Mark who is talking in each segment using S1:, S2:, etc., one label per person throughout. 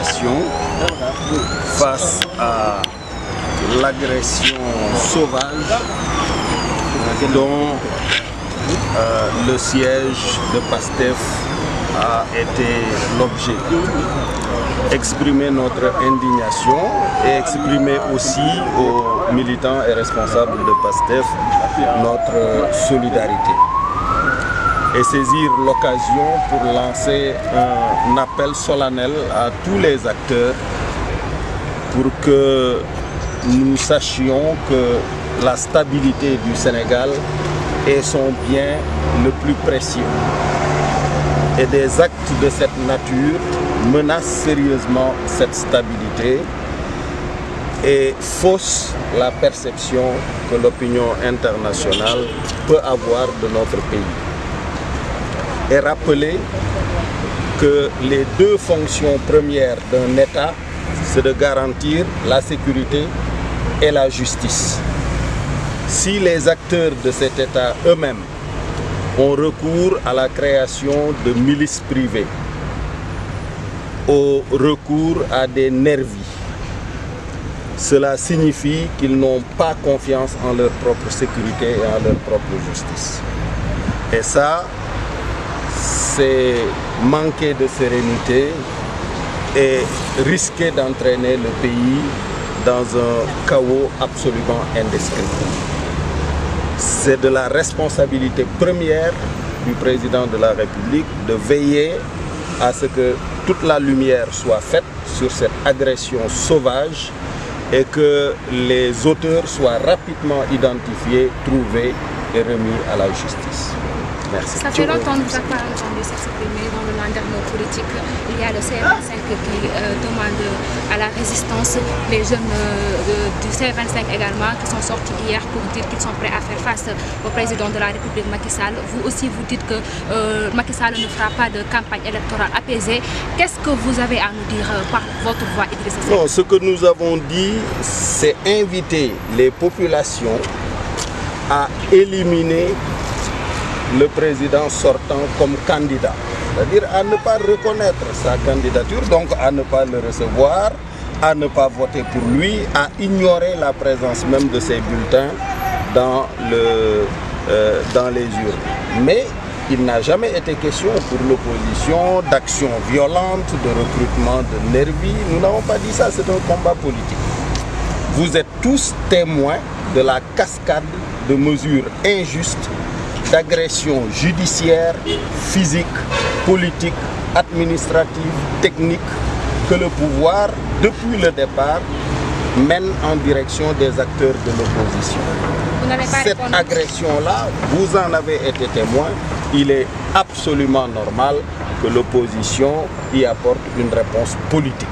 S1: indignation face à l'agression sauvage dont le siège de PASTEF a été l'objet. Exprimer notre indignation et exprimer aussi aux militants et responsables de PASTEF notre solidarité. Et saisir l'occasion pour lancer un appel solennel à tous les acteurs pour que nous sachions que la stabilité du Sénégal est son bien le plus précieux. Et des actes de cette nature menacent sérieusement cette stabilité et faussent la perception que l'opinion internationale peut avoir de notre pays. Et rappeler que les deux fonctions premières d'un État, c'est de garantir la sécurité et la justice. Si les acteurs de cet État eux-mêmes ont recours à la création de milices privées, au recours à des nervis, cela signifie qu'ils n'ont pas confiance en leur propre sécurité et en leur propre justice. Et ça, c'est manquer de sérénité et risquer d'entraîner le pays dans un chaos absolument indescriptible. C'est de la responsabilité première du président de la République de veiller à ce que toute la lumière soit faite sur cette agression sauvage et que les auteurs soient rapidement identifiés, trouvés et remis à la justice. Merci.
S2: Ça fait longtemps que nous n'avons pas entendu s'exprimer dans le landerneau politique. Il y a le C25 qui demande à la résistance, les jeunes du C25 également qui sont sortis hier pour dire qu'ils sont prêts à faire face au président de la République Macky Sall. Vous aussi vous dites que Macky Sall ne fera pas de campagne électorale apaisée. Qu'est-ce que vous avez à nous dire par votre voix, Idrissa Seck?
S1: Non, ce que nous avons dit, c'est inviter les populations à éliminer le président sortant comme candidat, c'est-à-dire à ne pas reconnaître sa candidature, donc à ne pas le recevoir, à ne pas voter pour lui, à ignorer la présence même de ses bulletins dans les urnes. Mais il n'a jamais été question pour l'opposition d'action violente, de recrutement de nervis. Nous n'avons pas dit ça, c'est un combat politique. Vous êtes tous témoins de la cascade de mesures injustes, d'agressions judiciaires, physiques, politiques, administratives, techniques que le pouvoir, depuis le départ, mène en direction des acteurs de l'opposition. Cette agression-là, vous en avez été témoin. Il est absolument normal que l'opposition y apporte une réponse politique.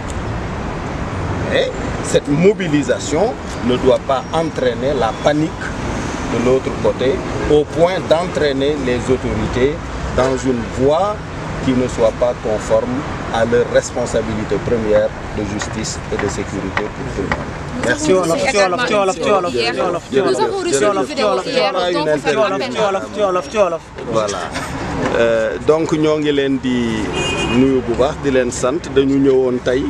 S1: Et cette mobilisation ne doit pas entraîner la panique de l'autre côté, au point d'entraîner les autorités dans une voie qui ne soit pas conforme à leur responsabilité première de justice et de sécurité pour tout le monde. Merci.
S2: Nous avons reçu une vidéo hier,
S1: voilà. Donc ñoo ngi leen di nuyu bu baax di leen sant dañu ñëwoon tey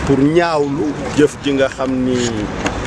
S1: pour ñaawlu jëf ji nga xam ni